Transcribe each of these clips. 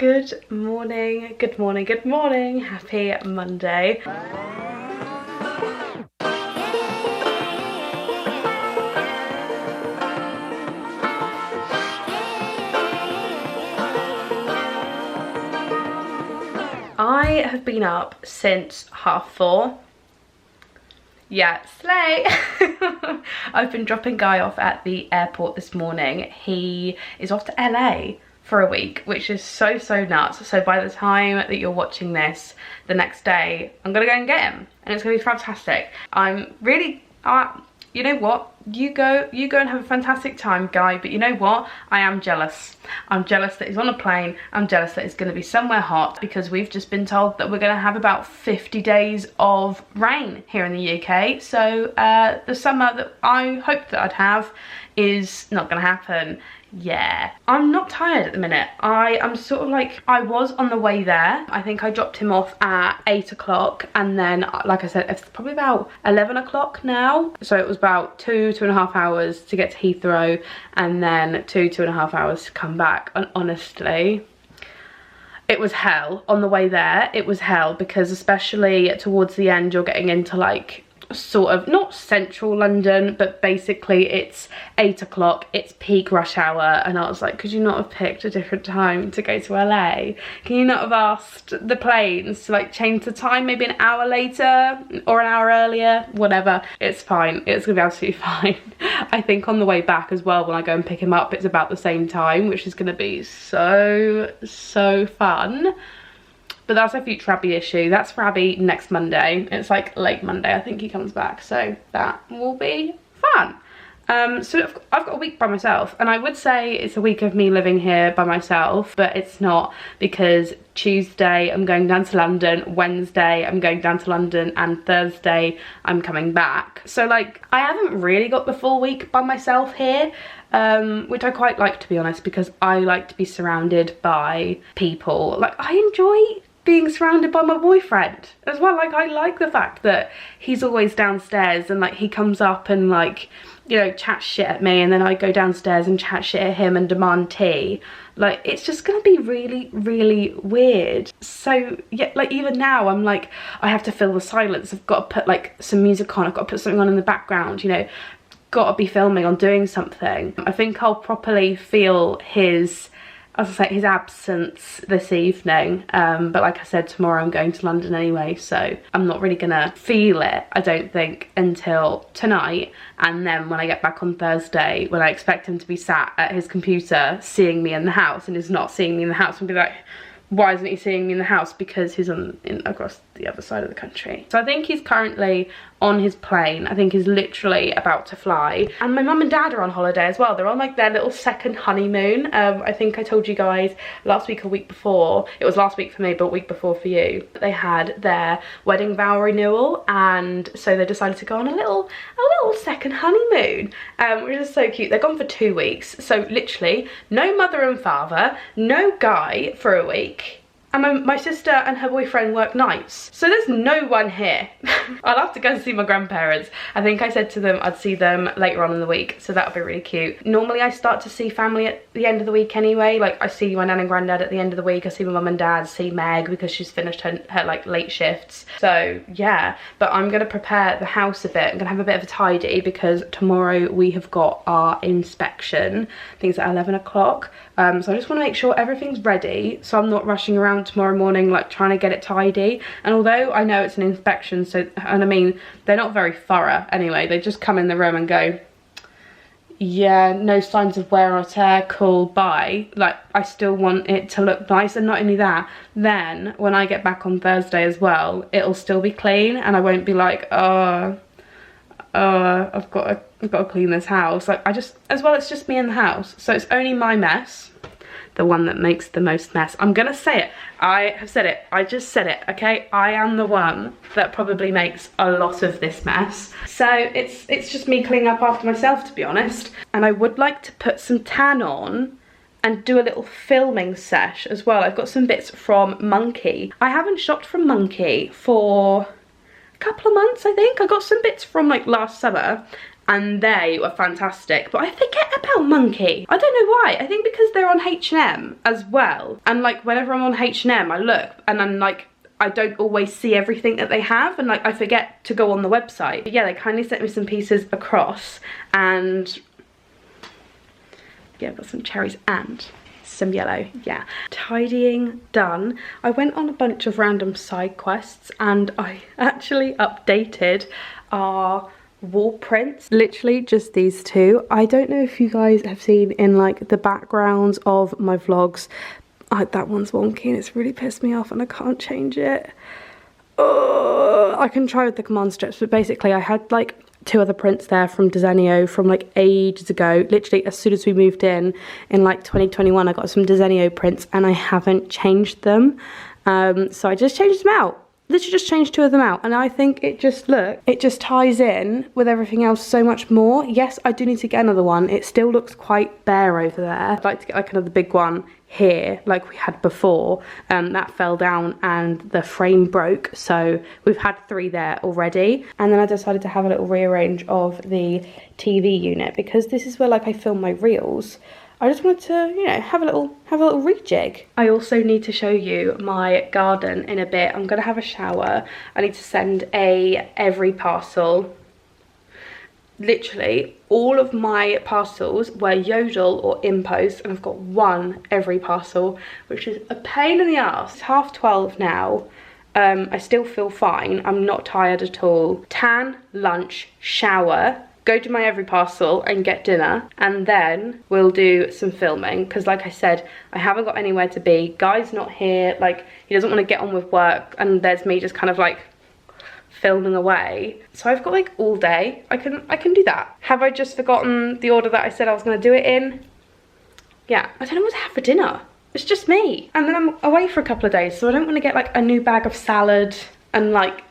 Good morning, good morning, good morning. Happy Monday. I have been up since 4:30. Yeah, slay. I've been dropping Guy off at the airport this morning. He is off to LA for a week, which is so nuts. So by the time that you're watching this, the next day, I'm gonna go and get him, and it's gonna be fantastic. I'm really, you know what? You go and have a fantastic time, Guy, but you know what? I am jealous. I'm jealous that he's on a plane. I'm jealous that it's going to be somewhere hot, because we've just been told that we're going to have about 50 days of rain here in the UK. So the summer that I hoped that I'd have is not going to happen. Yeah, I'm not tired at the minute. I'm sort of like, I was on the way there. I think I dropped him off at 8 o'clock, and then, like I said, it's probably about 11 o'clock now. So it was about 2.5 hours to get to Heathrow, and then 2.5 hours to come back. And honestly, it was hell on the way there. It was hell, because especially towards the end, you're getting into like sort of not central London, but basically it's 8 o'clock, it's peak rush hour, and I was like, could you not have picked a different time to go to LA? Can you not have asked the planes to like change the time maybe an hour later or an hour earlier? Whatever, it's fine, it's gonna be absolutely fine. I think on the way back as well, when I go and pick him up, it's about the same time, which is gonna be so fun. But that's a future Abby issue. That's for Abby next Monday. It's like late Monday, I think he comes back. So that will be fun. So I've got a week by myself, and I would say it's a week of me living here by myself, but it's not, because Tuesday I'm going down to London, Wednesday I'm going down to London, and Thursday I'm coming back. So like, I haven't really got the full week by myself here, which I quite like, to be honest, because I like to be surrounded by people. Like, I enjoy being surrounded by my boyfriend as well. Like, I like the fact that he's always downstairs, and like he comes up and like, you know, chat shit at me, and then I go downstairs and chat shit at him and demand tea. Like, it's just gonna be really weird. So yeah, like even now I'm like, I have to fill the silence. I've got to put like some music on, I've got to put something on in the background, you know, got to be filming on doing something. I think I'll properly feel his, as I say, his absence this evening, but like I said, tomorrow I'm going to London anyway, so I'm not really gonna feel it, I don't think, until tonight. And then when I get back on Thursday, when I expect him to be sat at his computer seeing me in the house, and he's not seeing me in the house, and be like, why isn't he seeing me in the house? Because he's across the other side of the country. So I think he's currently on his plane. I think he's literally about to fly. And my mum and dad are on holiday as well. They're on like their little second honeymoon. I think I told you guys last week or week before. It was last week for me, but a week before for you. They had their wedding vow renewal, and so they decided to go on a little second honeymoon, which is so cute. They're gone for 2 weeks. So literally no mother and father, no Guy for a week. And my sister and her boyfriend work nights, so there's no one here. I'll have to go and see my grandparents. I think I said to them I'd see them later on in the week, so that'll be really cute. Normally I start to see family at the end of the week anyway. Like, I see my nan and granddad at the end of the week, I see my mum and dad, see Meg because she's finished her like late shifts. So yeah, but I'm gonna prepare the house a bit. I'm gonna have a bit of a tidy, because tomorrow we have got our inspection. I think it's at 11 o'clock. So I just want to make sure everything's ready, so I'm not rushing around tomorrow morning like trying to get it tidy. And although I know it's an inspection, so, and I mean, they're not very thorough anyway, they just come in the room and go, yeah, no signs of wear or tear, cool, bye. Like, I still want it to look nice. And not only that, then when I get back on Thursday as well, it'll still be clean, and I won't be like, I've got to clean this house. Like, as well, it's just me in the house, so it's only my mess, the one that makes the most mess. I'm gonna say it, I have said it, I just said it, okay? I am the one that probably makes a lot of this mess. So it's just me cleaning up after myself, to be honest. And I would like to put some tan on and do a little filming sesh as well. I've got some bits from Monkey. I haven't shopped from Monkey for a couple of months, I think. I got some bits from like last summer, and they were fantastic. But I forget about Monkey. I don't know why. I think because they're on H&M as well, and like whenever I'm on H&M I look and I'm like, I don't always see everything that they have, and like I forget to go on the website. But yeah, they kindly sent me some pieces across, and yeah, I've got some cherries and some yellow. Yeah, tidying done. I went on a bunch of random side quests, and I actually updated our wall prints. Literally just these two. I don't know if you guys have seen in like the backgrounds of my vlogs, that one's wonky and it's really pissed me off and I can't change it. Oh, I can try with the command strips, but basically I had like 2 other prints there from Desenio from like ages ago. Literally as soon as we moved in like 2021, I got some Desenio prints and I haven't changed them. So I just changed them out. Literally just changed 2 of them out, and I think it just ties in with everything else so much more. Yes, I do need to get another one. It still looks quite bare over there. I'd like to get like another big one here like we had before. That fell down and the frame broke, so we've had 3 there already. And then I decided to have a little rearrange of the TV unit because this is where like I film my reels. I just wanted to, you know, have a little rejig. I also need to show you my garden in a bit. I'm gonna have a shower. I need to send every parcel. Literally all of my parcels were Yodel or InPost, and I've got 1 every parcel, which is a pain in the ass. It's 12:30 now. I still feel fine. I'm not tired at all. Tan, lunch, shower, go to my every parcel and get dinner, and then we'll do some filming because like I said, I haven't got anywhere to be. Guy's not here, like he doesn't want to get on with work, and there's me just kind of like filming away. So I've got like all day. I can do that. Have I just forgotten the order that I said I was going to do it in? Yeah, I don't know what to have for dinner. It's just me, and then I'm away for a couple of days, so I don't want to get like a new bag of salad and like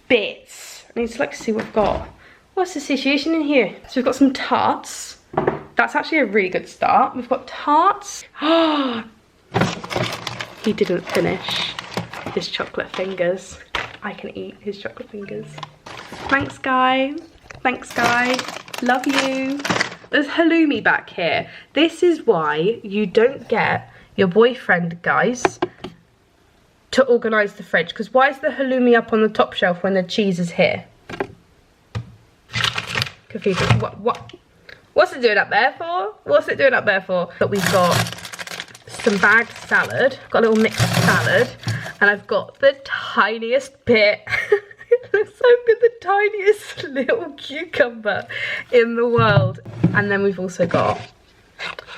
bits. I need to like see what I've got. What's the situation in here? So we've got some tarts. That's actually a really good start. We've got tarts. Oh, he didn't finish his chocolate fingers. I can eat his chocolate fingers. Thanks, Guy. Thanks, Guy. Love you. There's halloumi back here. This is why you don't get your boyfriend, guys, to organise the fridge. Because why is the halloumi up on the top shelf when the cheese is here? Confusing. What's it doing up there for? What's it doing up there for? But we've got some bagged salad. Got a little mixed salad, and I've got the tiniest bit. It looks so good, the tiniest little cucumber in the world. And then we've also got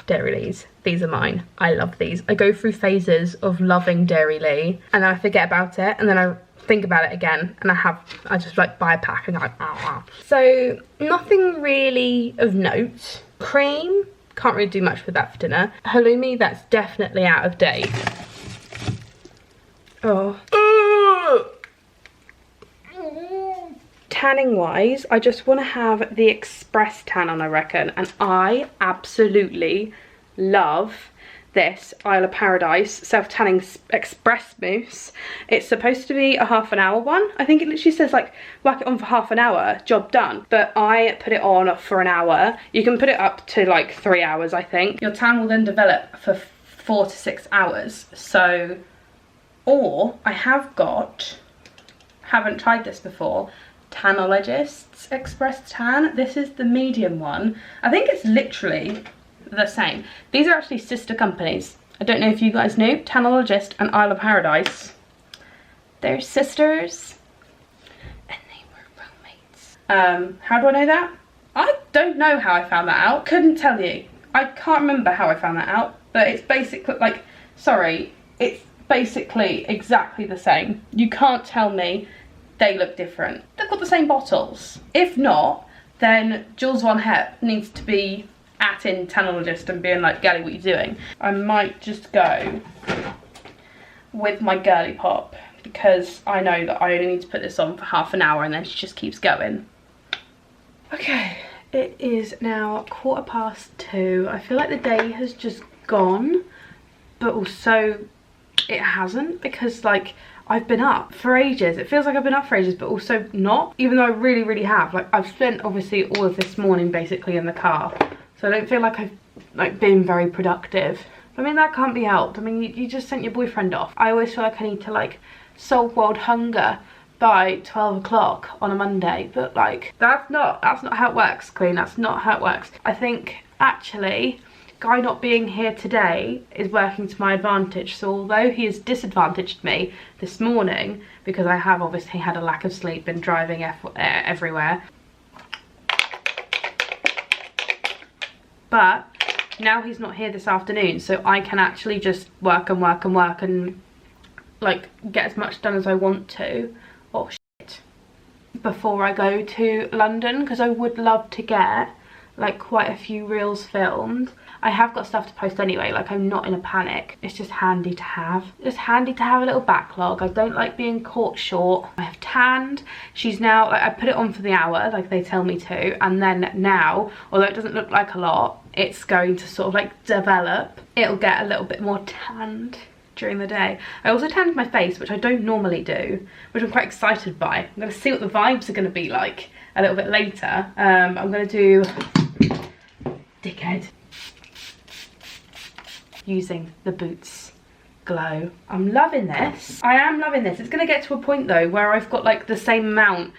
Dairylea. These are mine. I love these. I go through phases of loving Dairylea, and then I forget about it, and then I think about it again, and I just like buy a pack and like So nothing really of note. Cream, can't really do much with that for dinner. Halloumi, that's definitely out of date. Oh. Tanning wise, I just want to have the express tan on, I reckon, and I absolutely love this Isle of Paradise self-tanning express mousse. It's supposed to be a half-an-hour one. I think it literally says like whack it on for half an hour, job done, but I put it on for an hour. You can put it up to like 3 hours, I think. Your tan will then develop for 4 to 6 hours. So, or I have got, haven't tried this before, Tanologist's Express Tan. This is the medium one. I think it's literally the same. These are actually sister companies. I don't know if you guys knew. Tanologist and Isle of Paradise, they're sisters and they were roommates. How do I know that? I don't know how I found that out. Couldn't tell you. I can't remember how I found that out, but it's basically like, sorry, it's basically exactly the same. You can't tell me they look different. They've got the same bottles. If not, then Jules Von Hep needs to be in Tanologist and being like, Gally, what are you doing? I might just go with my girly pop because I know that I only need to put this on for half an hour and then she just keeps going. Okay, it is now 2:15. I feel like the day has just gone, but also it hasn't, because like I've been up for ages. It feels like I've been up for ages, but also not, even though I really, really have. Like, I've spent obviously all of this morning basically in the car, so I don't feel like I've like been very productive. I mean, that can't be helped. I mean, you just sent your boyfriend off. I always feel like I need to like solve world hunger by 12 o'clock on a Monday, but like that's not how it works, Queen. That's not how it works. I think actually Guy not being here today is working to my advantage. So although he has disadvantaged me this morning because I have obviously had a lack of sleep, been driving everywhere, but now he's not here this afternoon, so I can actually just work and work and work and like get as much done as I want to, oh shit, before I go to London, because I would love to get like quite a few reels filmed. I have got stuff to post anyway, like I'm not in a panic. It's just handy to have. Just handy to have a little backlog. I don't like being caught short. I have tanned. She's now, like, I put it on for the hour, like they tell me to, and then now, although it doesn't look like a lot, it's going to sort of like develop. It'll get a little bit more tanned during the day. I also tanned my face, which I don't normally do, which I'm quite excited by. I'm gonna see what the vibes are gonna be like a little bit later. I'm gonna do dickhead using the Boots Glow. I'm loving this. I am loving this. It's gonna get to a point though where I've got like the same amount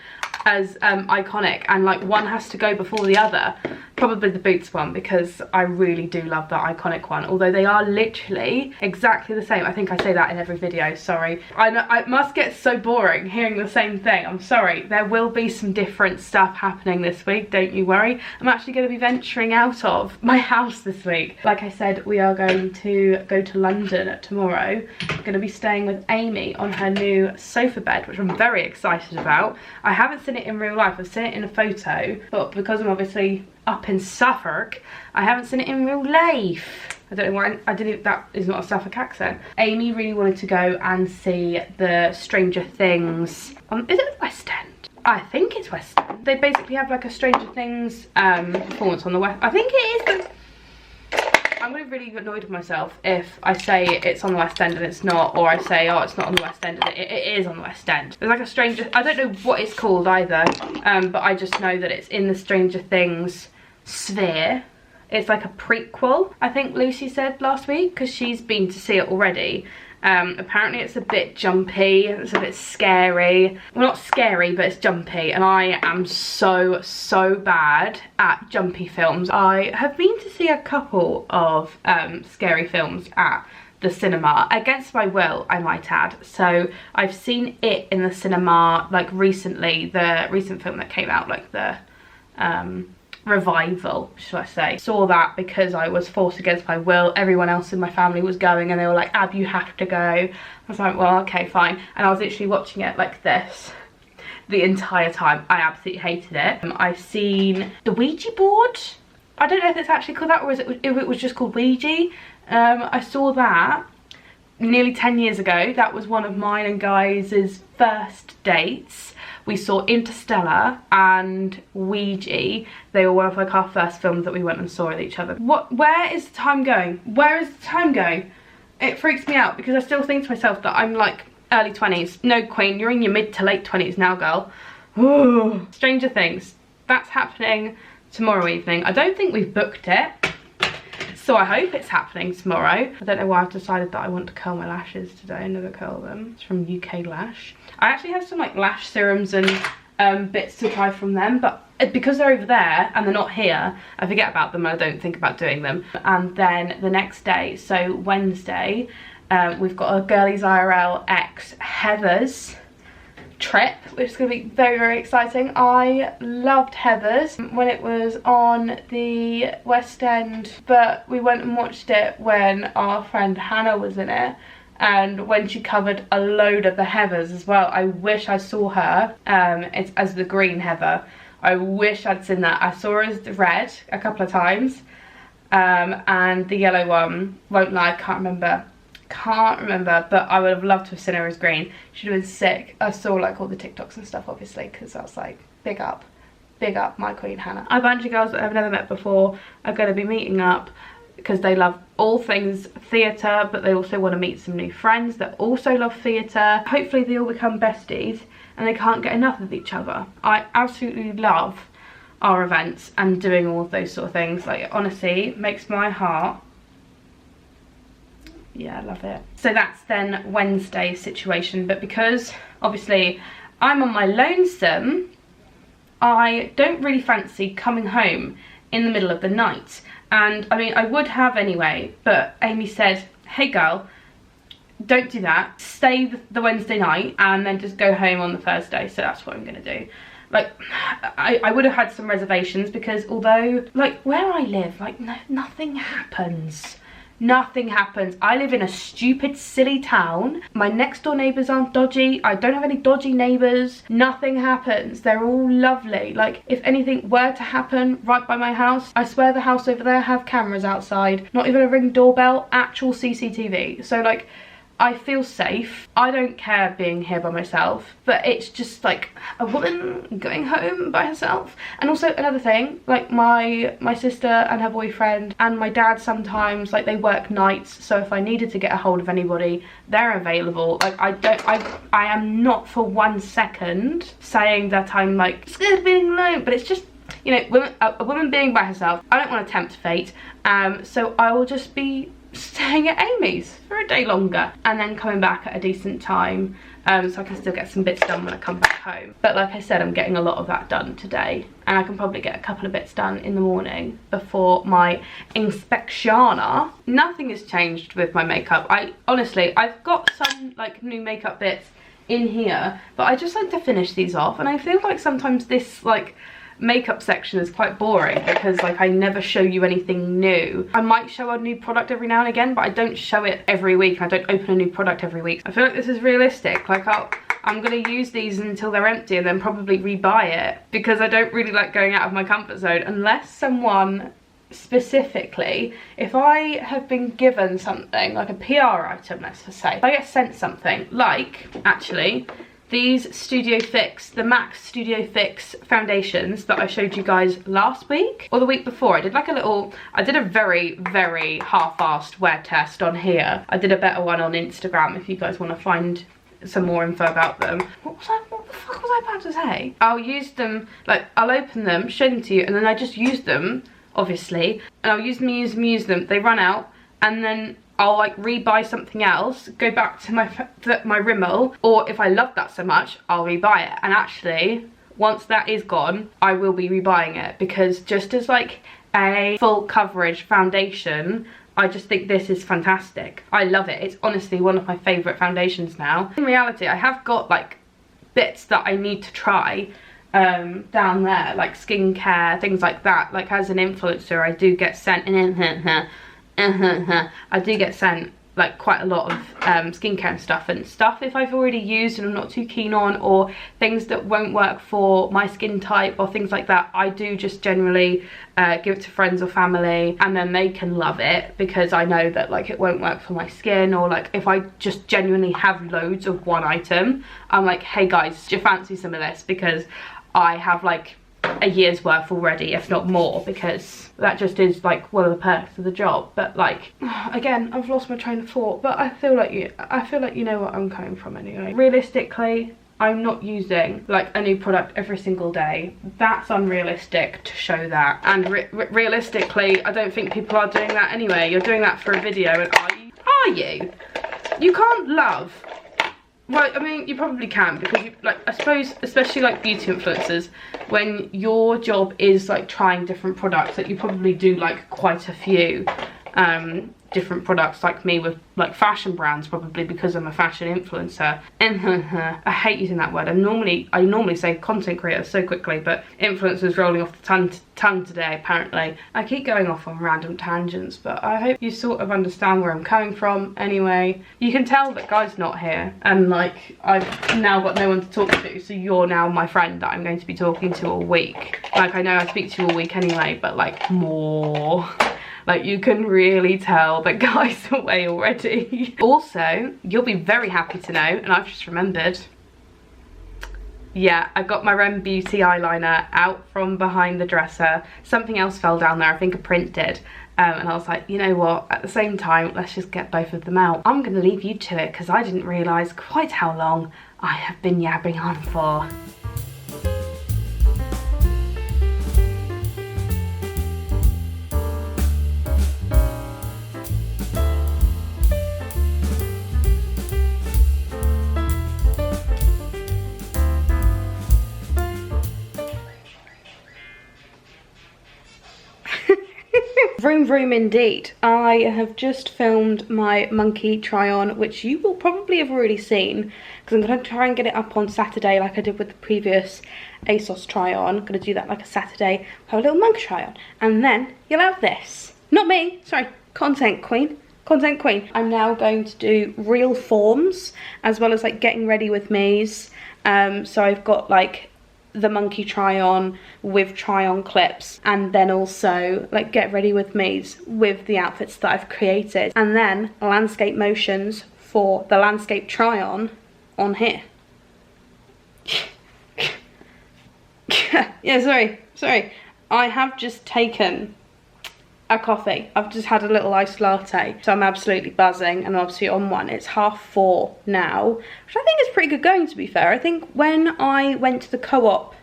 as Iconic, and like one has to go before the other. Probably the Boots one, because I really do love the Iconic one, although they are literally exactly the same. I think I say that in every video, sorry. I know it must get so boring hearing the same thing. I'm sorry. There will be some different stuff happening this week, don't you worry. I'm actually going to be venturing out of my house this week. Like I said, we are going to go to London tomorrow. I'm going to be staying with Amy on her new sofa bed, which I'm very excited about. I haven't seen it in real life. I've seen it in a photo, but because I'm obviously up in Suffolk, I haven't seen it in real life. I don't know why I didn't. That is not a Suffolk accent. Amy really wanted to go and see the Stranger Things. Is it West End? I think it's West End. They basically have like a Stranger Things performance on the West. I think it is. I'm going to be really annoyed with myself if I say it's on the West End and it's not, or I say, oh, it's not on the West End and it is on the West End. There's like a Stranger, I don't know what it's called either, but I just know that it's in the Stranger Things sphere. It's like a prequel, I think Lucy said last week, because she's been to see it already. Apparently it's a bit jumpy, it's a bit scary. Well, not scary, but it's jumpy, and I am so bad at jumpy films. I have been to see a couple of scary films at the cinema, against my will, I might add. So I've seen it in the cinema like recently, the recent film that came out, like the revival, should I say. Saw that because I was forced against my will. Everyone else in my family was going and they were like, Ab, you have to go. I was like, well, okay, fine. And I was literally watching it like this the entire time. I absolutely hated it. I've seen the Ouija board. I don't know if it's actually called that, or if it was just called Ouija. I saw that nearly 10 years ago. That was one of mine and Guy's first dates. We saw Interstellar and Ouija. They were one of like our first films that we went and saw with each other. Where is the time going? Where is the time going? It freaks me out because I still think to myself that I'm like early 20s. No, Queen, you're in your mid to late 20s now, girl. Ooh. Stranger Things. That's happening tomorrow evening. I don't think we've booked it, so I hope it's happening tomorrow. I don't know why I've decided that I want to curl my lashes today. I never curl them. It's from UK Lash. I actually have some like lash serums and bits to try from them, but because they're over there and they're not here, I forget about them and I don't think about doing them. And then the next day, so Wednesday, we've got a Girlies IRL X Heathers trip, which is going to be very exciting. I loved Heathers when it was on the West End, but we went and watched it when our friend Hannah was in it, and when she covered a load of the Heathers as well. I wish I saw her it's as the green Heather. I wish I'd seen that. I saw her as the red a couple of times, and the yellow one, won't lie, can't remember, but I would have loved to have seen her as green. She'd have been sick. I saw like all the TikToks and stuff, obviously, because I was like, big up my Queen Hannah. A bunch of girls that I've never met before are going to be meeting up, because they love all things theatre, but they also want to meet some new friends that also love theatre. Hopefully they all become besties and they can't get enough of each other. I absolutely love our events and doing all of those sort of things. Like, it honestly makes my heart, yeah, I love it. So that's then Wednesday's situation, but because obviously I'm on my lonesome, I don't really fancy coming home in the middle of the night. And I mean, I would have anyway, but Amy said, hey girl, don't do that. Stay the Wednesday night and then just go home on the Thursday. So that's what I'm gonna do. Like, I would have had some reservations because although, like, where I live, like, nothing happens. Nothing happens. I live in a stupid, silly town. My next door neighbours aren't dodgy. I don't have any dodgy neighbours. Nothing happens. They're all lovely. Like, if anything were to happen right by my house, I swear the house over there have cameras outside. Not even a Ring doorbell, actual CCTV. So, like, I feel safe. I don't care being here by myself, but it's just like a woman going home by herself. And also another thing, like my sister and her boyfriend and my dad sometimes, like, they work nights, so if I needed to get a hold of anybody, they're available. Like, I am not for 1 second saying that I'm like scared of being alone, but it's just, you know, a woman being by herself, I don't want to tempt fate, so I will just be staying at Amy's for a day longer and then coming back at a decent time, so I can still get some bits done when I come back home. But like I said, I'm getting a lot of that done today, and I can probably get a couple of bits done in the morning before my inspectiona. Nothing has changed with my makeup. Honestly, I've got some like new makeup bits in here, but I just like to finish these off, and I feel like sometimes this like makeup section is quite boring because like I never show you anything new. I might show a new product every now and again, but I don't show it every week. I don't open a new product every week. I feel like this is realistic. Like I'm gonna use these until they're empty and then probably rebuy it, because I don't really like going out of my comfort zone unless someone specifically, if I have been given something like a PR item, let's just say, if I get sent something like, actually, these Studio Fix, the MAC Studio Fix foundations that I showed you guys last week or the week before. I did like I did a very, very half-assed wear test on here. I did a better one on Instagram if you guys want to find some more info about them. What the fuck was I about to say? I'll use them, like, I'll open them, show them to you, and then I just use them, obviously. And I'll use them, they run out, and then I'll like rebuy something else, go back to my Rimmel, or if I love that so much, I'll rebuy it. And actually, once that is gone, I will be rebuying it, because just as like a full coverage foundation, I just think this is fantastic. I love it. It's honestly one of my favourite foundations now. In reality, I have got like bits that I need to try down there, like skincare, things like that. Like, as an influencer, I do get sent I do get sent like quite a lot of skincare and stuff if I've already used and I'm not too keen on, or things that won't work for my skin type or things like that. I do just generally give it to friends or family, and then they can love it because I know that like it won't work for my skin. Or like if I just genuinely have loads of one item, I'm like, hey guys, do you fancy some of this? Because I have like a year's worth already, if not more, because that just is like one of the perks of the job. But like, again, I've lost my train of thought, but I feel like you know what I'm coming from anyway. Realistically, I'm not using like a new product every single day. That's unrealistic to show that. And realistically, I don't think people are doing that anyway. You're doing that for a video, and are you? You can't love. Well, I mean, you probably can, because you, like, I suppose, especially like beauty influencers, when your job is like trying different products, that you probably do like quite a few different products, like me with like fashion brands, probably because I'm a fashion influencer. I hate using that word. I normally say content creator so quickly, but influencers rolling off the tongue today, apparently. I keep going off on random tangents, but I hope you sort of understand where I'm coming from anyway. You can tell that Guy's not here, and like I've now got no one to talk to, so you're now my friend that I'm going to be talking to all week. Like, I know I speak to you all week anyway, but like more. Like, you can really tell that Guy's away already. Also, you'll be very happy to know, and I've just remembered, yeah, I got my Rem Beauty eyeliner out from behind the dresser. Something else fell down there, I think a print did. And I was like, you know what, at the same time, let's just get both of them out. I'm gonna leave you to it because I didn't realise quite how long I have been yabbing on for. Vroom vroom indeed. I have just filmed my monkey try on, which you will probably have already seen because I'm going to try and get it up on Saturday like I did with the previous ASOS try on. I'm going to do that like a Saturday, have a little monkey try on, and then you'll have this. Not me, sorry, content queen. Content queen. I'm now going to do real forms as well as like getting ready with me's. So I've got like the monkey try on with try on clips, and then also like get ready with me's with the outfits that I've created, and then landscape motions for the landscape try on here. Yeah, sorry. I have just taken a coffee. I've just had a little iced latte, so I'm absolutely buzzing, and obviously on one. It's 4:30 now, which I think is pretty good going, to be fair. I think when I went to the co-op,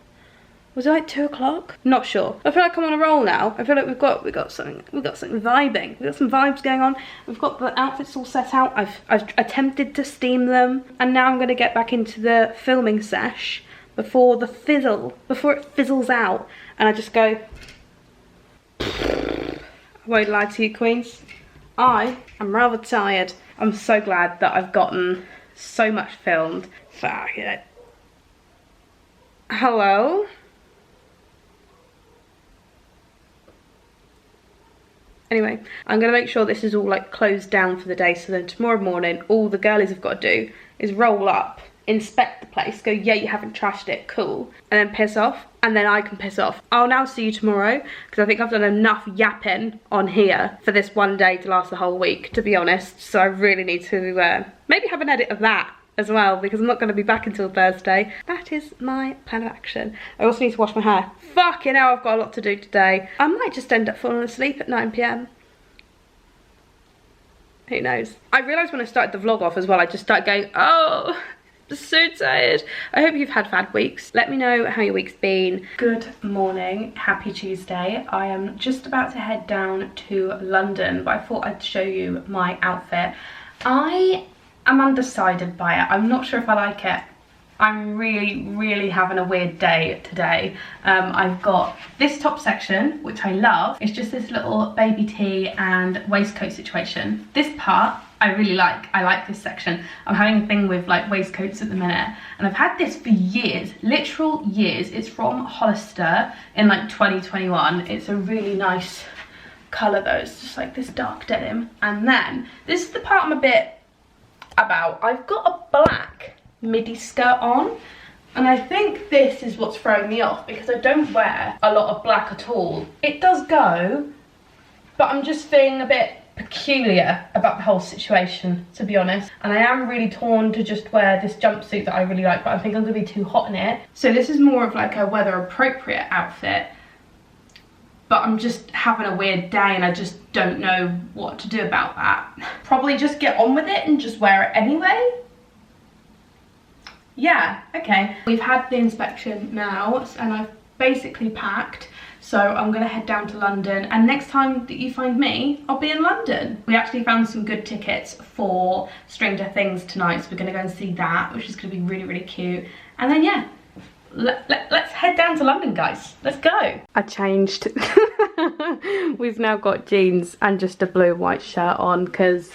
was it like 2 o'clock? Not sure. I feel like I'm on a roll now. I feel like we've got something vibing. We've got some vibes going on. We've got the outfits all set out. I've attempted to steam them, and now I'm gonna get back into the filming sesh before it fizzles out, and I just go. I won't lie to you, queens, I am rather tired. I'm so glad that I've gotten so much filmed. Fuck it. Hello? Anyway, I'm going to make sure this is all like closed down for the day, so then tomorrow morning all the girlies have got to do is roll up, inspect the place, go, yeah, you haven't trashed it, cool, and then piss off, and then I can piss off. I'll now see you tomorrow, because I think I've done enough yapping on here for this one day to last the whole week, to be honest, so I really need to maybe have an edit of that as well, because I'm not going to be back until Thursday. That is my plan of action. I also need to wash my hair. Fucking hell, I've got a lot to do today. I might just end up falling asleep at 9 PM. Who knows? I realised when I started the vlog off as well, I just started going, oh, I'm so tired. I hope you've had fab weeks. Let me know how your week's been. Good morning, happy Tuesday. I am just about to head down to London, but I thought I'd show you my outfit. I'm undecided by it. I'm not sure if I like it. I'm really having a weird day today. I've got this top section, which I love. It's just this little baby tee and waistcoat situation. This part I really like. I like this section. I'm having a thing with like waistcoats at the minute, and I've had this for years, literal years. It's from Hollister in like 2021. It's a really nice colour though. It's just like this dark denim. And then this is the part I'm a bit about. I've got a black midi skirt on, and I think this is what's throwing me off because I don't wear a lot of black at all. It does go, but I'm just feeling a bit peculiar about the whole situation, to be honest, and I am really torn to just wear this jumpsuit that I really like, but I think I'm gonna be too hot in it. So this is more of like a weather appropriate outfit, but I'm just having a weird day and I just don't know what to do about that. Probably just get on with it and just wear it anyway. Yeah, okay. We've had the inspection now and I've basically packed, so I'm gonna head down to London, and next time that you find me, I'll be in London. We actually found some good tickets for Stranger Things tonight, so we're gonna go and see that, which is gonna be really cute. And then yeah, let's head down to London, guys. Let's go. I changed. We've now got jeans and just a blue and white shirt on because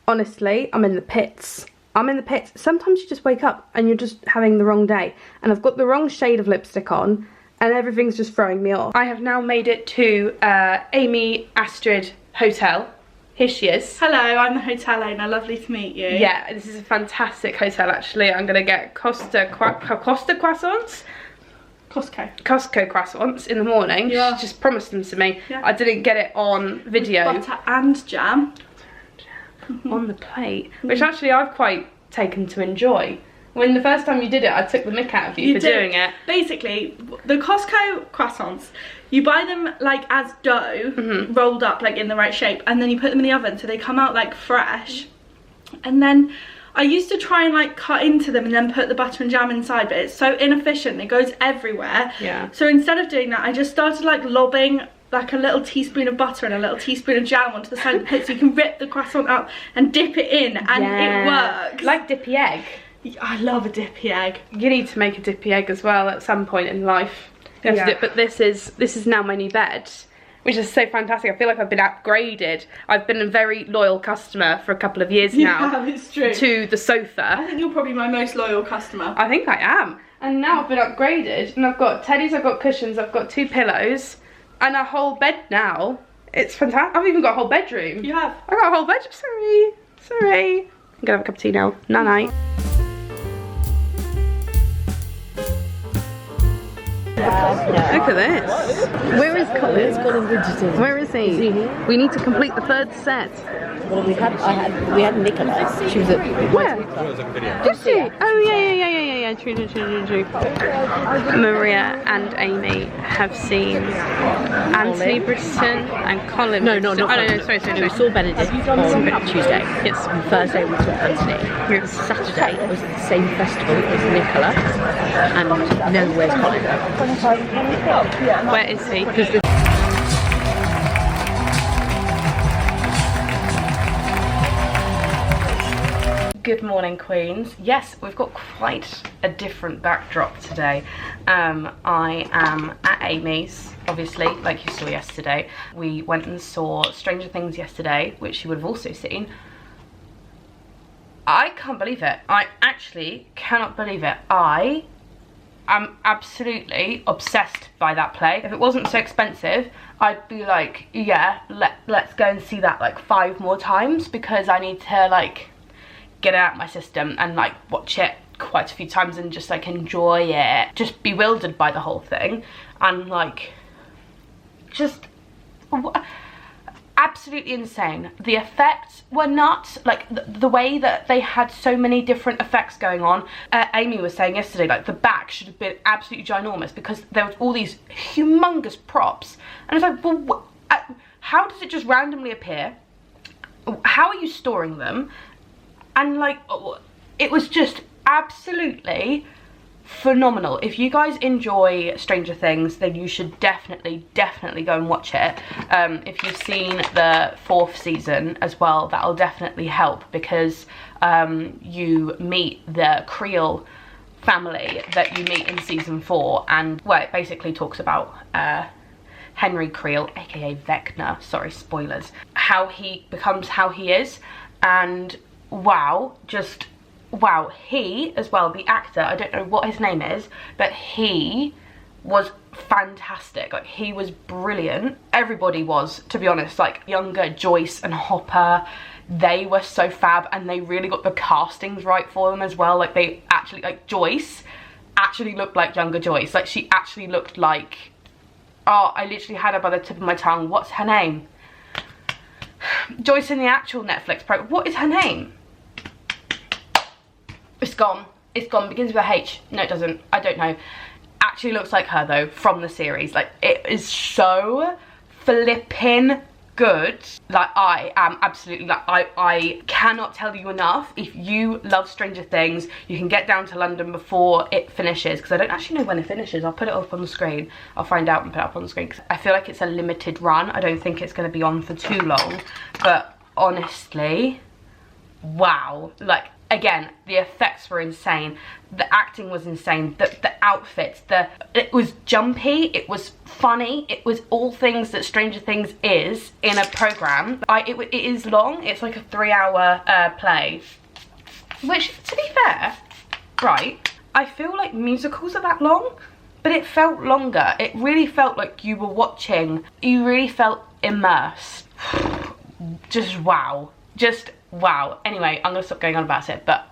honestly, I'm in the pits. I'm in the pits. Sometimes you just wake up and you're just having the wrong day, and I've got the wrong shade of lipstick on and everything's just throwing me off. I have now made it to Amy Astrid Hotel. Here she is. Hello, I'm the hotel owner. Lovely to meet you. Yeah, this is a fantastic hotel actually. I'm gonna get Costco croissants? Costco croissants in the morning. Yeah. She just promised them to me. Yeah. I didn't get it on video. With butter and jam. On the plate, which actually I've quite taken to enjoy. When the first time you did it, I took the mick out of you for doing it. Basically, the Costco croissants, you buy them like as dough, rolled up like in the right shape, and then you put them in the oven so they come out like fresh. And then I used to try and like cut into them and then put the butter and jam inside, but it's so inefficient, it goes everywhere. Yeah. So instead of doing that, I just started like lobbing like a little teaspoon of butter and a little teaspoon of jam onto the side of the plate, so you can rip the croissant out and dip it in, and it works. Like dippy egg. I love a dippy egg. You need to make a dippy egg as well at some point in life. But this is now my new bed, which is so fantastic. I feel like I've been upgraded. I've been a very loyal customer for a couple of years now. Yeah, it's true. To the sofa. I think you're probably my most loyal customer. I think I am. And now I've been upgraded, and I've got teddies, I've got cushions, I've got 2 pillows, and a whole bed now. It's fantastic. I've even got a whole bedroom. You have? I got a whole bedroom. Sorry. I'm gonna have a cup of tea now. Night. Look at this. Where is Colin? Where is he? We need to complete the 3rd set. Well, we had Nicola. She was at Where? Did she? Oh yeah. True. Maria and Amy have seen Anthony Bridgerton and Colin. No, Bridgerton. not Oh, no, sorry. We saw Benedict on Tuesday. Yes. On Thursday we saw Anthony. Yes. Saturday was the same festival as Nicola. And no, where's Colin? Where is he? Good morning, Queens. Yes, we've got quite a different backdrop today. I am at Amy's, obviously, like you saw yesterday. We went and saw Stranger Things yesterday, which you would have also seen. I can't believe it. I actually cannot believe it. I am absolutely obsessed by that play. If it wasn't so expensive, I'd be like, yeah, let's go and see that like 5 more times, because I need to like get it out of my system and like watch it quite a few times and just like enjoy it. Just bewildered by the whole thing, and like just absolutely insane. The effects were nuts. Like the way that they had so many different effects going on. Amy was saying yesterday, like the back should have been absolutely ginormous because there was all these humongous props, and it's like, well, how does it just randomly appear? How are you storing them? And like, it was just absolutely phenomenal. If you guys enjoy Stranger Things, then you should definitely go and watch it. If you've seen the 4th season as well, that'll definitely help, because you meet the Creel family that you meet in season 4, and well, it basically talks about Henry Creel, aka Vecna, sorry, spoilers, how he becomes how he is. And wow, just wow. He as well, the actor, I don't know what his name is, but he was fantastic. Like, he was brilliant. Everybody was, to be honest. Like, younger Joyce and Hopper, they were so fab, and they really got the castings right for them as well. Like, they actually, like, Joyce actually looked like younger Joyce. Like, she actually looked like, oh, I literally had her by the tip of my tongue. What's her name? Joyce in the actual Netflix program. What is her name? It's gone. It's gone. Begins with a H. No, it doesn't. I don't know. Actually looks like her though, from the series. Like, it is so flippin' good. Like, I am absolutely, like, I cannot tell you enough. If you love Stranger Things, you can get down to London before it finishes, because I don't actually know when it finishes. I'll put it up on the screen. I'll find out and put it up on the screen, because I feel like it's a limited run. I don't think it's going to be on for too long, but honestly, wow. Like, again, the effects were insane, the acting was insane, the outfits, it was jumpy, it was funny, it was all things that Stranger Things is in a program. It is long. It's like a 3-hour play, which, to be fair, right, I feel like musicals are that long, but it felt longer. It really felt like you were watching, you really felt immersed. Just wow. Just wow. Anyway, I'm gonna stop going on about it, but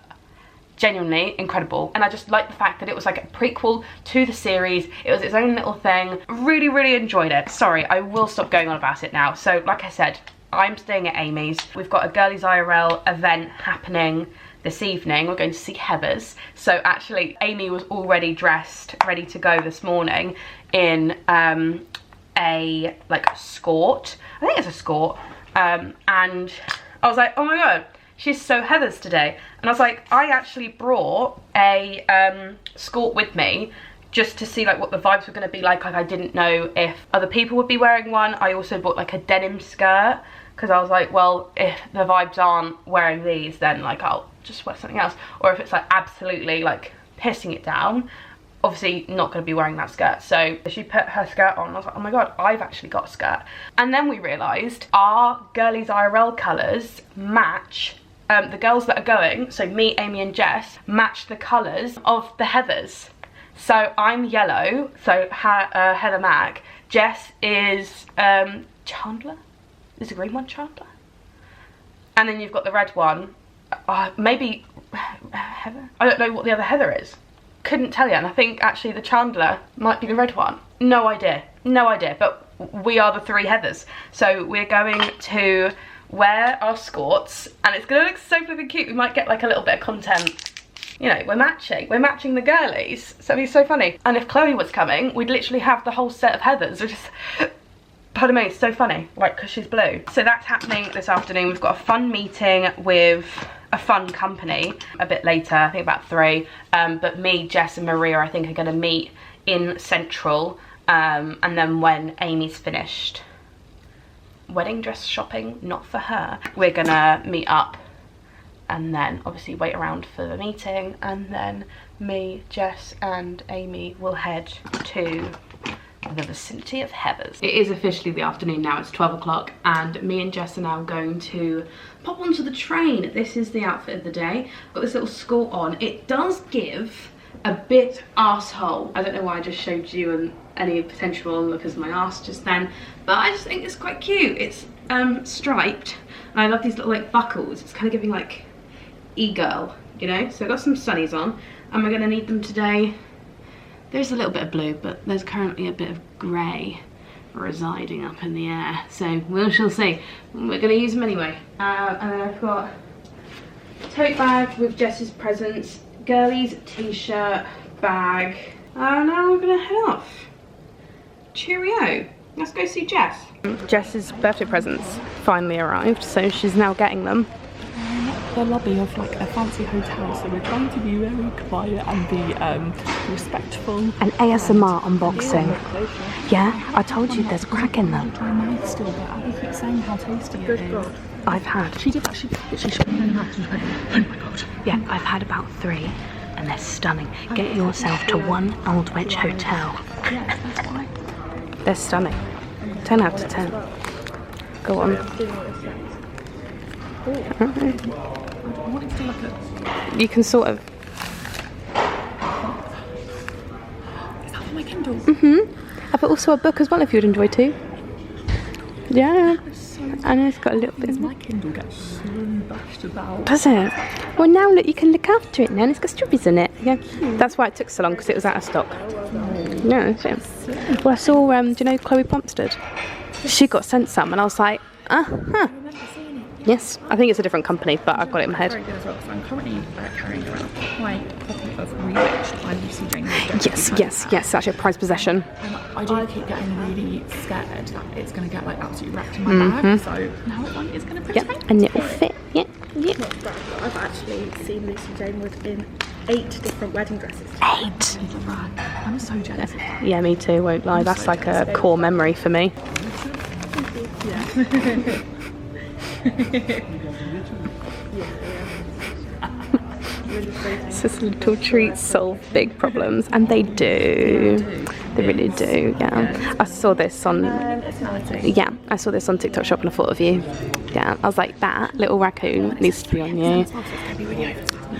genuinely incredible. And I just like the fact that it was like a prequel to the series. It was its own little thing. Really enjoyed it. Sorry, I will stop going on about it now. So like I said, I'm staying at Amy's. We've got a Girlies IRL event happening this evening. We're going to see Heathers. So actually Amy was already dressed, ready to go this morning in a like skort. I think it's a skort. And I was like, oh my god, she's so Heathers today. And I was like, I actually brought a skort with me just to see like what the vibes were going to be like. I didn't know if other people would be wearing one. I also bought like a denim skirt because I was like, well, if the vibes aren't wearing these, then like I'll just wear something else. Or if it's like absolutely like pissing it down, obviously not going to be wearing that skirt. So she put her skirt on. I was like, oh my god, I've actually got a skirt. And then we realised our Girlies IRL colours match the girls that are going. So me, Amy and Jess match the colours of the Heathers. So I'm yellow, so Heather Mac. Jess is Chandler? Is the green one Chandler? And then you've got the red one. Maybe Heather? I don't know what the other Heather is. Couldn't tell you. And I think actually the Chandler might be the red one. No idea. No idea. But we are the 3 Heathers. So we're going to wear our skirts. And it's going to look so flipping cute. We might get like a little bit of content. You know, we're matching the girlies, so it'd be so funny. And if Chloe was coming, we'd literally have the whole set of Heathers, which is, pardon me, it's so funny, like, because she's blue. So that's happening this afternoon. We've got a fun meeting with a fun company a bit later, I think about 3. But me, Jess and Maria, I think, are going to meet in Central. And then when Amy's finished wedding dress shopping, not for her, we're going to meet up and then obviously wait around for the meeting, and then me, Jess and Amy will head to the vicinity of Heathers. It is officially the afternoon now, it's 12 o'clock, and me and Jess are now going to pop onto the train. This is the outfit of the day. Got this little skirt on. It does give a bit arsehole. I don't know why I just showed you and any potential onlookers my arse just then, but I just think it's quite cute. It's striped, and I love these little like buckles. It's kind of giving like e-girl, you know. So I've got some sunnies on, and we're going to need them today. There's a little bit of blue, but there's currently a bit of grey residing up in the air, so we shall see. We're going to use them anyway. And then I've got a tote bag with Jess's presents, Girlies t-shirt, bag, and now we're going to head off. Cheerio. Let's go see Jess. Jess's birthday presents finally arrived, so she's now getting them. The lobby of like a fancy hotel, so we're trying to be very quiet and be respectful. An ASMR unboxing. Yeah, I told you there's a crack in them. I might still, but Abby keeps saying how tasty it is. I've had. She did actually, she showed me in and she went, oh my god. Yeah, I've had about 3 and they're stunning. Get yourself to One Old Witch Hotel. Yes, that's why. They're stunning. 10 out of 10. Go on. I wanted to look at. You can sort of. Is that for my Kindle? I've also a book as well if you'd enjoy too. Yeah. And it's got a little bit. My Kindle gets so bashed about. Does it? Well, now look, you can look after it now. It's got strawberries in it. Yeah. That's why it took so long, because it was out of stock. Yeah. That's it. Well, I saw. Do you know Chloe Plumstead? She got sent some, and I was like, Yes, I think it's a different company, but I've got it in my head. Very good as well, because I'm currently carrying around my copy of Rewitched by Lucy Jane. Yes, actually a prized possession. And I do keep getting really scared that it's going to get like absolutely wrapped in my bag, so now it's going to protect me. Yeah, and it'll fit. Yeah. I've actually seen Lucy Jane within 8 different wedding dresses. 8? I'm so jealous of that. Yeah, me too, won't lie. That's like a core memory for me. Yeah. It's just little treats solve big problems, and they do. They really do. Yeah. I saw this on. Yeah, I saw this on TikTok Shop and I thought of you. Yeah, I was like, that little raccoon needs to be on you.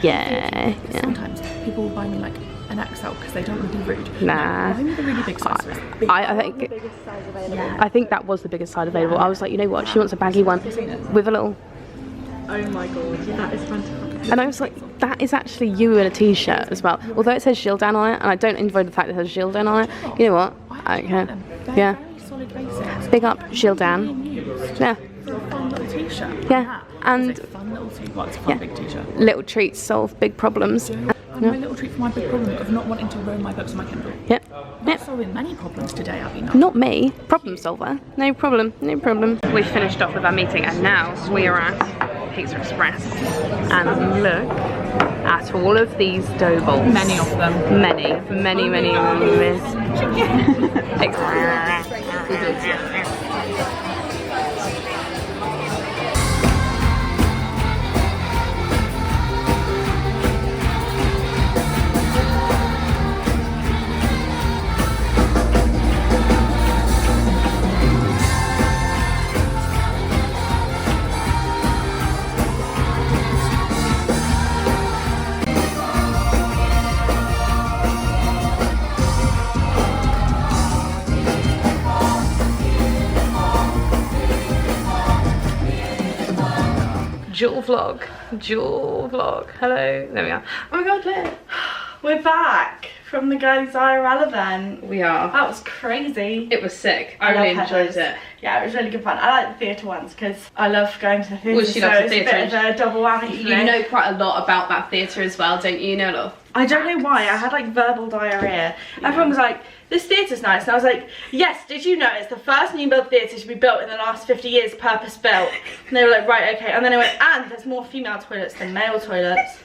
Yeah. Sometimes people will buy me like an XL because they don't want to be rude. Nah. I think the really big size. I think that was the biggest size available. I was like, you know what? She wants a baggy one with a little. Oh my god, that is fantastic. And I was like, that is actually you in a t-shirt as well. Although it says Gildan on it, and I don't enjoy the fact that it says Gildan on it. You know what? I don't care. Yeah. Solid basics. Big up Gildan. Yeah. For a fun little t-shirt. Yeah. And fun little naughty. Well, it's a fun big t-shirt. Little treats solve big problems. My little treat for my big problem of not wanting to ruin my books on my Kindle. Yep. Not solving many problems today, Abby. Not me. Problem solver. No problem. No problem. We finished off with our meeting and now we are at Pizza Express. And look at all of these dough balls. Many of them. Many. Dual vlog. Hello. There we are. Oh my god, look. We're back from the Girlies IRL event. We are. That was crazy. It was sick. I really enjoyed it. Yeah, it was really good fun. I like the theatre ones because I love going to the theatre. Well, she loves the theatre. It's a bit of a double whammy for me. You know quite a lot about that theatre as well, don't you? You know a lot of I don't know why, I had like verbal diarrhea. Yeah. Everyone was like, this theatre's nice. And I was like, yes, did you know it's the first new build theatre to be built in the last 50 years, purpose built? And they were like, right, okay. And then I went, and there's more female toilets than male toilets.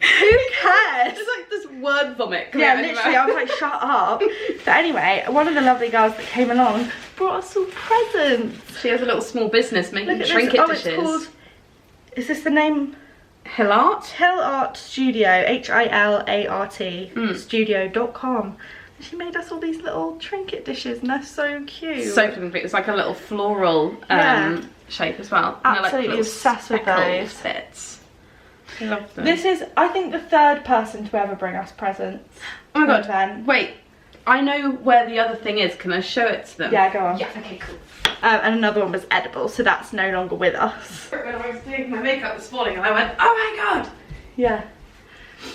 Who cares? It's like this word vomit. Yeah, literally, I was like, shut up. But anyway, one of the lovely girls that came along brought us some presents. She has a little small business making trinket dishes. It's called, is this the name? Hilart? Hilart Studio, H-I-L-A-R-T, studio.com. She made us all these little trinket dishes and they're so cute. So flipping cute. It's like a little floral shape as well. Absolutely like obsessed with those bits. I love them. This is, I think, the third person to ever bring us presents. Oh my god, Ben. Wait, I know where the other thing is. Can I show it to them? Yeah, go on. Yes, okay, cool. And another one was edible, so that's no longer with us. When I was doing my makeup this morning and I went, oh my god! Yeah.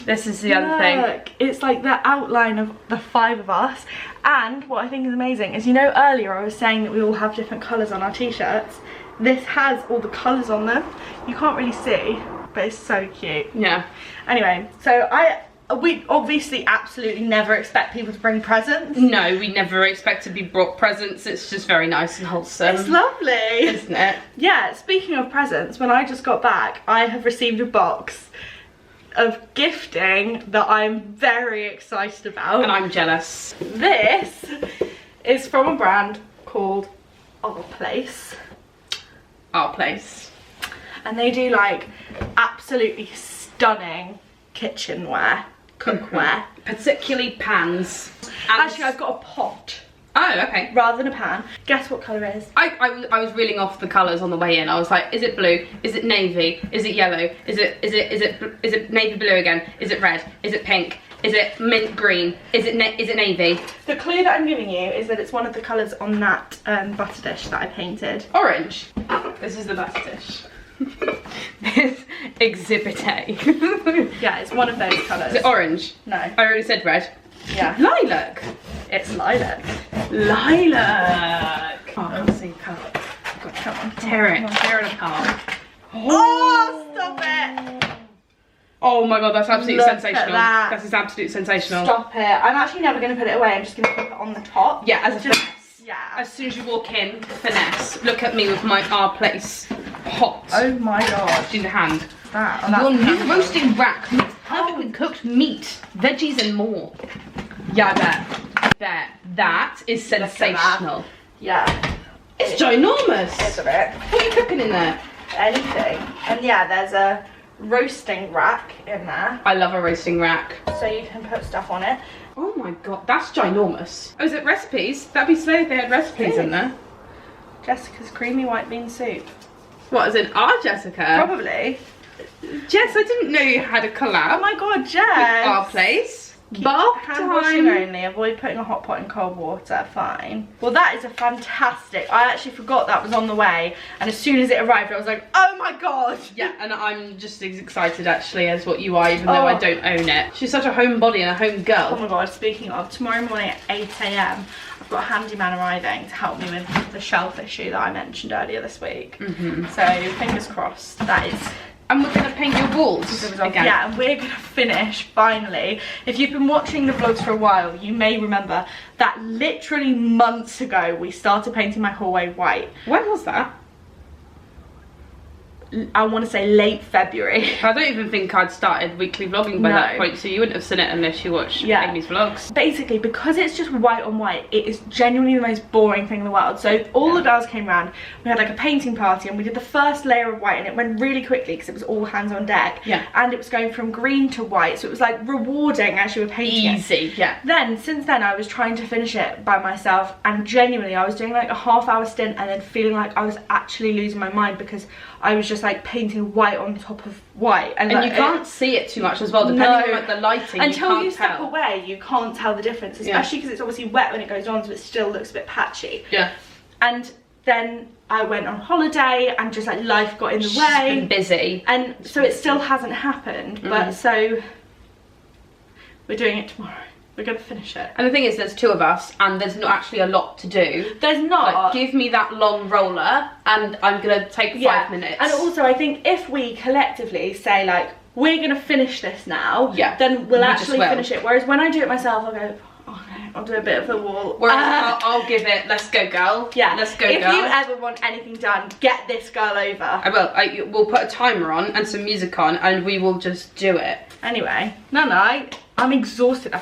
This is the other thing. Look, it's like the outline of the 5 of us. And what I think is amazing is, you know, earlier I was saying that we all have different colours on our t-shirts. This has all the colours on them. You can't really see, but it's so cute. Yeah. Anyway, so we obviously absolutely never expect people to bring presents. No, we never expect to be brought presents. It's just very nice and wholesome. It's lovely. Isn't it? Yeah, speaking of presents, when I just got back, I have received a box of gifting that I'm very excited about. And I'm jealous. This is from a brand called Our Place. Our Place. And they do like absolutely stunning kitchenware, cookware. Particularly pans. Actually, I've got a pot. Oh, okay. Rather than a pan. Guess what colour it is? I was reeling off the colours on the way in. I was like, is it blue? Is it navy? Is it yellow? Is it navy blue again? Is it red? Is it pink? Is it mint green? Is it navy? The clue that I'm giving you is that it's one of the colours on that butter dish that I painted. Orange. This is the butter dish. This Exhibit A. Yeah, it's one of those colours. Is it orange? No. I already said red. Yeah. Lilac. It's lilac. Lilac. Oh, I can't see the colour. Come on. Tear it apart. Oh, stop it! Oh my god, that's absolutely Look sensational. at that. That is absolutely sensational. Stop it. I'm actually never going to put it away. I'm just going to put it on the top. Yeah, as a finesse. Yeah. As soon as you walk in, finesse. Look at me with my Our Place hot Oh my god. in the hand. That, Your new roasting rack makes perfectly cooked meat, veggies and more. Yeah, I bet. There. That is sensational. Yeah. It's ginormous. Isn't it? What are you cooking in there? Anything. And yeah, there's a roasting rack in there. I love a roasting rack. So you can put stuff on it. Oh my god, that's ginormous. Oh, is it recipes? That'd be slow if they had recipes in there. Jessica's creamy white bean soup. What, is it our Jessica? Probably. Jess, I didn't know you had a collab. Oh my god, Jess. Our Place. Keep Bath hand washing time. only. Avoid putting a hot pot in cold water. Fine. Well, that is a fantastic. I actually forgot that was on the way, and as soon as it arrived, I was like, oh my god. Yeah, and I'm just as excited actually as what you are, even though I don't own it. She's such a homebody and a home girl. Oh my god. Speaking of, tomorrow morning at 8 AM, I've got a handyman arriving to help me with the shelf issue that I mentioned earlier this week. So fingers crossed that is. And we're going to paint your walls again. Yeah, and we're going to finish, finally. If you've been watching the vlogs for a while, you may remember that literally months ago, we started painting my hallway white. When was that? I want to say late February. I don't even think I'd started weekly vlogging by that point, so you wouldn't have seen it unless you watched Amy's vlogs. Basically, because it's just white on white, it is genuinely the most boring thing in the world. So all the girls came around, we had like a painting party, and we did the first layer of white, and it went really quickly because it was all hands on deck. Yeah. And it was going from green to white, so it was like rewarding as you were painting it. Easy, yeah. Then, since then, I was trying to finish it by myself, and genuinely, I was doing like a half-hour stint and then feeling like I was actually losing my mind because I was just like painting white on top of white. And like, you can't see it too much as well, depending on like the lighting. Until you step away, you can't tell the difference, especially because it's obviously wet when it goes on, so it still looks a bit patchy. Yeah. And then I went on holiday and just like life got in the way. Been busy. And so it still hasn't happened, but so we're doing it tomorrow. We're going to finish it. And the thing is, there's two of us, and there's not actually a lot to do. There's not. Like, give me that long roller, and I'm going to take 5 minutes. And also, I think if we collectively say, like, we're going to finish this now, then we'll actually finish it. Whereas when I do it myself, I'll go, oh no, I'll do a bit of the wall. Whereas I'll give it, let's go girl. Yeah. Let's go if girl. If you ever want anything done, get this girl over. I will. We'll put a timer on and some music on, and we will just do it. Anyway, night. I'm exhausted.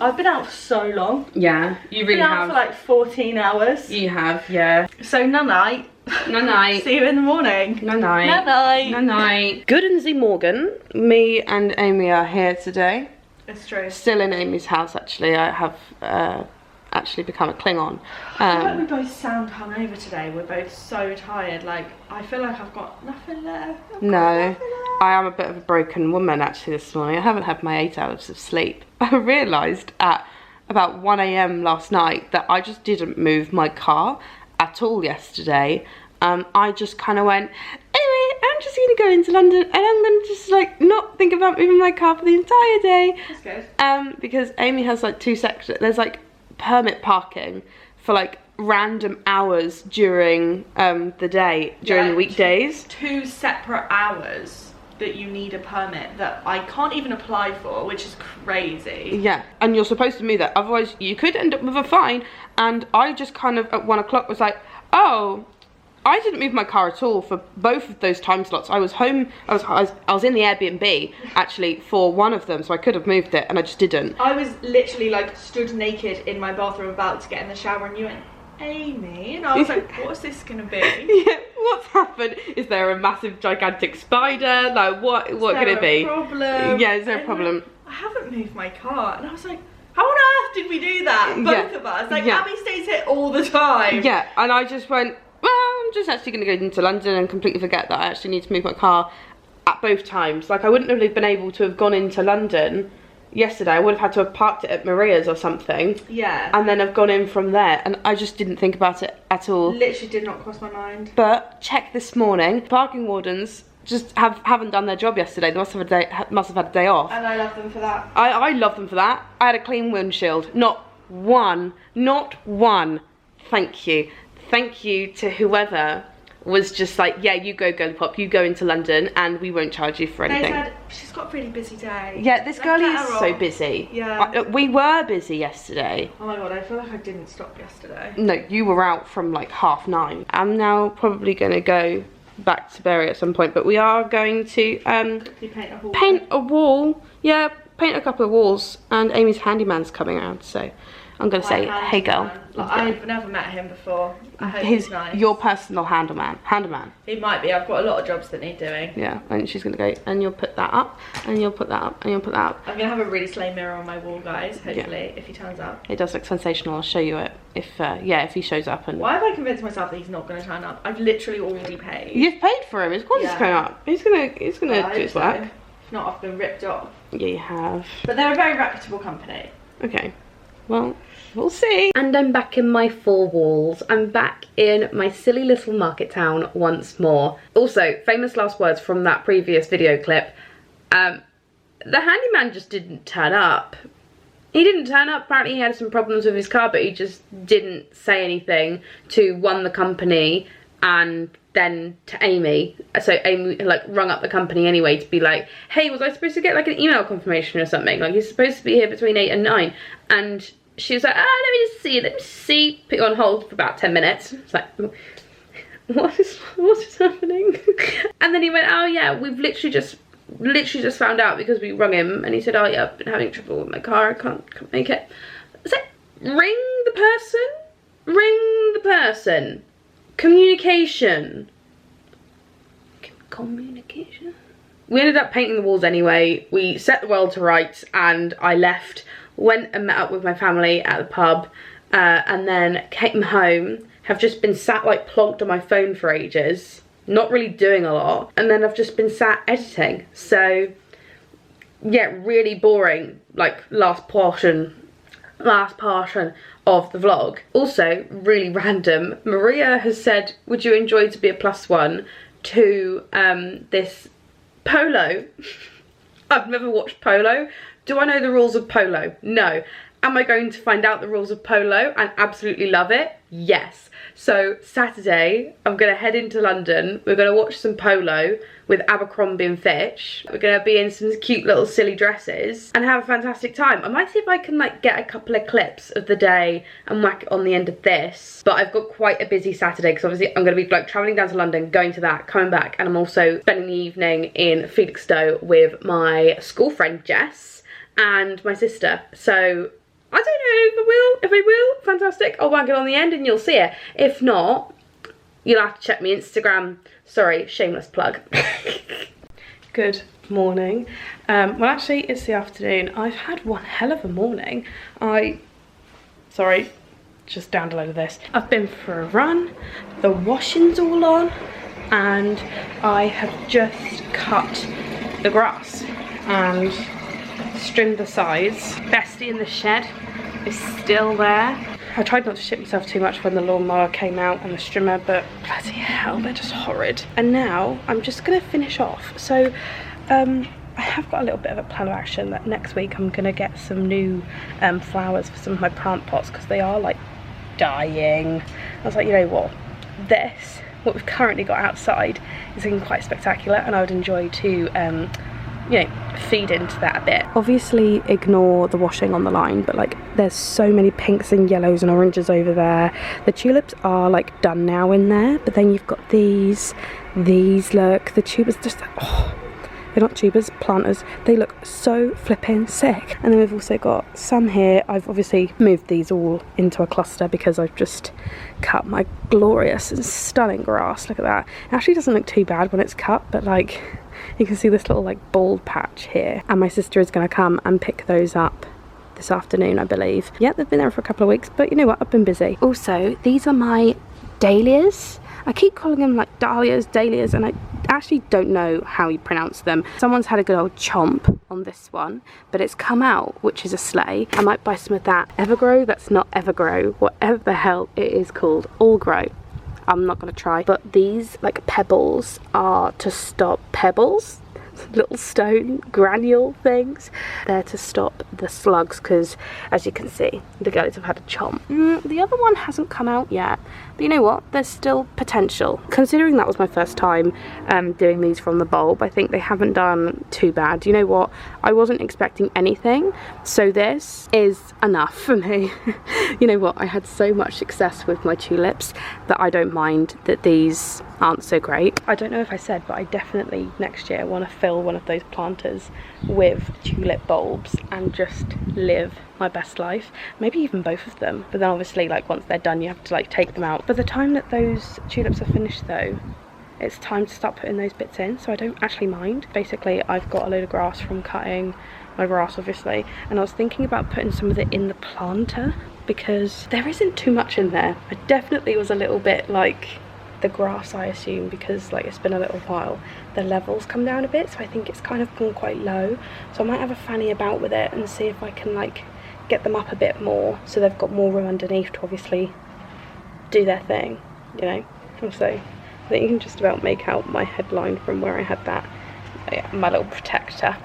I've been out for so long. Yeah, you really have. have. Been out for like 14 hours. You have, yeah. So night. Night. See you in the morning. Night. Night. Good and Z Morgan. Me and Amy are here today. It's true. Still in Amy's house, actually. I have actually become a Klingon. I feel like we both sound hungover today. We're both so tired. Like, I feel like I've got nothing left. I am a bit of a broken woman actually this morning. I haven't had my 8 hours of sleep. I realised at about 1 AM last night that I just didn't move my car at all yesterday. I just kind of went, anyway, I'm just going to go into London and I'm going to just like not think about moving my car for the entire day. That's good. Because Amy has like 2 sections. There's like permit parking for like random hours during the day, during the weekdays. 2 separate hours that you need a permit that I can't even apply for, which is crazy. Yeah, and you're supposed to move that, otherwise you could end up with a fine. And I just kind of at 1 o'clock was like, oh, I didn't move my car at all for both of those time slots. I was home, I was in the Airbnb actually for one of them, so I could have moved it and I just didn't. I was literally like stood naked in my bathroom about to get in the shower and you went, Amy, and I was like, what's this gonna be? Yeah, what's happened? Is there a massive gigantic spider? Like what could it be? Problem? Yeah, is there a problem? I haven't moved my car, and I was like, how on earth did we do that? Both of us. Like Abby stays here all the time. Yeah, and I just went, well, I'm just actually gonna go into London and completely forget that I actually need to move my car at both times. Like I wouldn't have been able to have gone into London yesterday. I would have had to have parked it at Maria's or something. Yeah. And then I've gone in from there, and I just didn't think about it at all. Literally did not cross my mind. But check this morning, parking wardens just haven't done their job yesterday. They must have had a day off. And I love them for that. I love them for that. I had a clean windshield. Not one. Thank you to whoever was just like, yeah, you go girl pop, you go into London and we won't charge you for anything. They said, she's got a really busy day. Yeah, this girl is so busy. Yeah. We were busy yesterday. Oh my god, I feel like I didn't stop yesterday. No, you were out from like 9:30. I'm now probably going to go back to Bury at some point, but we are going to paint a wall. Yeah, paint a couple of walls, and Amy's handyman's coming around, so I'm going to say, hey girl. Like, I've never met him before. I hope he's nice. Your personal handyman. He might be. I've got a lot of jobs that need doing. Yeah, and she's going to go, and you'll put that up, and you'll put that up, and you'll put that up. I'm going to have a really slay mirror on my wall, guys, hopefully, if he turns up. It does look sensational. I'll show you it if he shows up. And why have I convinced myself that he's not going to turn up? I've literally already paid. You've paid for him. Of course he's coming up. He's gonna do his work. If not, I've been ripped off. Yeah, you have. But they're a very reputable company. Okay. Well, we'll see. And I'm back in my 4 walls. I'm back in my silly little market town once more. Also, famous last words from that previous video clip. The handyman just didn't turn up. He didn't turn up. Apparently he had some problems with his car, but he just didn't say anything to, one, the company, and then to Amy. So Amy like rung up the company anyway to be like, hey, was I supposed to get like an email confirmation or something? Like, he's supposed to be here between 8 and 9. And she was like, let me just see. Put you on hold for about 10 minutes. It's like, what is happening? And then he went, oh yeah, we've literally just found out because we rung him, and he said, oh yeah, I've been having trouble with my car, I can't make it. So ring the person. Communication. We ended up painting the walls anyway. We set the world to rights, and I left, went and met up with my family at the pub, and then came home. Have just been sat like plonked on my phone for ages, not really doing a lot, and then I've just been sat editing. So yeah, really boring, like last portion of the vlog. Also really random, Maria has said, would you enjoy to be a +1 to this polo? I've never watched polo. Do I know the rules of polo? No. Am I going to find out the rules of polo and absolutely love it? Yes. So Saturday, I'm going to head into London. We're going to watch some polo with Abercrombie & Fitch. We're going to be in some cute little silly dresses and have a fantastic time. I might see if I can like get a couple of clips of the day and whack it on the end of this. But I've got quite a busy Saturday because obviously I'm going to be like travelling down to London, going to that, coming back, and I'm also spending the evening in Felixstowe with my school friend Jess and my sister. So I don't know if I will, fantastic. I'll whack it on the end and you'll see it. If not, you'll have to check my Instagram. Sorry, shameless plug. Good morning. Well, actually, it's the afternoon. I've had one hell of a morning. Sorry, just downed a load of this. I've been for a run, the washing's all on, and I have just cut the grass and trimmed the sides. Bestie in the shed is still there. I tried not to shit myself too much when the lawnmower came out and the strimmer, but bloody hell, they're just horrid. And now I'm just gonna finish off. So I have got a little bit of a plan of action that next week I'm gonna get some new flowers for some of my plant pots because they are like dying. I was like, you know what, what we've currently got outside is looking quite spectacular, and I would enjoy to you know, feed into that a bit. Obviously ignore the washing on the line, but like there's so many pinks and yellows and oranges over there. The tulips are like done now in there, but then you've got these look, the tubers just, oh, they're not tubers, planters. They look so flipping sick. And then we've also got some here. I've obviously moved these all into a cluster because I've just cut my glorious and stunning grass. Look at that. It actually doesn't look too bad when it's cut, but like you can see this little like bald patch here. And my sister is going to come and pick those up this afternoon, I believe. Yeah, they've been there for a couple of weeks, but you know what, I've been busy. Also, these are my dahlias. I keep calling them like dahlias, and I actually don't know how you pronounce them. Someone's had a good old chomp on this one, but it's come out, which is a slay. I might buy some of that. Evergrow, that's not Evergrow, whatever the hell it is called, All Grow. I'm not gonna try. But these like pebbles are to stop pebbles, little stone granule things. They're to stop the slugs because, as you can see, the girlies have had a chomp. The other one hasn't come out yet, but you know what, there's still potential. Considering that was my first time doing these from the bulb, I think they haven't done too bad. You know what, I wasn't expecting anything, so this is enough for me. You know what, I had so much success with my tulips that I don't mind that these aren't so great. I don't know if I said, but I definitely next year want to fill one of those planters with tulip bulbs and just live my best life. Maybe even both of them, but then obviously like once they're done you have to like take them out. By the time that those tulips are finished though, it's time to start putting those bits in, so I don't actually mind. Basically I've got a load of grass from cutting my grass obviously, and I was thinking about putting some of it in the planter because there isn't too much in there. I definitely was a little bit like the grass, I assume, because like it's been a little while, the levels come down a bit, so I think it's kind of gone quite low. So I might have a fanny about with it and see if I can like get them up a bit more so they've got more room underneath to obviously do their thing, you know. Also, I think you can just about make out my headline from where I had that, my little protector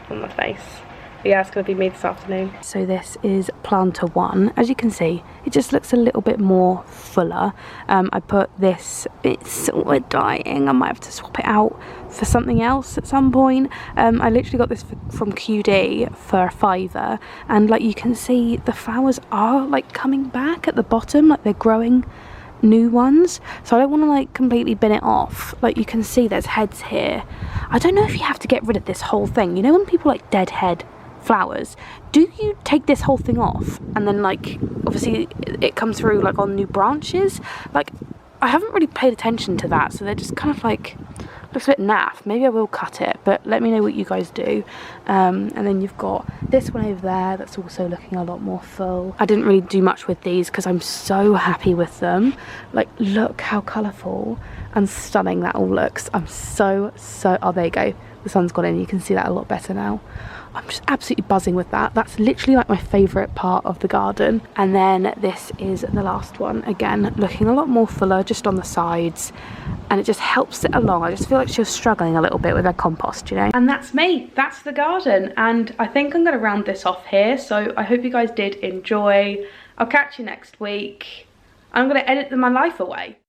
on my face. Yeah, it's going to be me this afternoon. So this is planter 1. As you can see, it just looks a little bit more fuller. I put this, it's sort of dying. I might have to swap it out for something else at some point. I literally got this from QD for a £5, and like you can see, the flowers are like coming back at the bottom, like they're growing new ones. So I don't want to like completely bin it off. Like you can see there's heads here. I don't know if you have to get rid of this whole thing. You know when people like dead head flowers, do you take this whole thing off and then like obviously it comes through like on new branches? Like I haven't really paid attention to that, so they're just kind of like, looks a bit naff. Maybe I will cut it, but let me know what you guys do. And then you've got this one over there that's also looking a lot more full. I didn't really do much with these because I'm so happy with them. Like look how colourful and stunning that all looks. I'm so oh, there you go, the sun's got in, you can see that a lot better now. I'm just absolutely buzzing with that. That's literally like my favourite part of the garden. And then this is the last one. Again, looking a lot more fuller just on the sides. And it just helps it along. I just feel like she was struggling a little bit with her compost, you know. And that's me. That's the garden. And I think I'm going to round this off here. So I hope you guys did enjoy. I'll catch you next week. I'm going to edit my life away.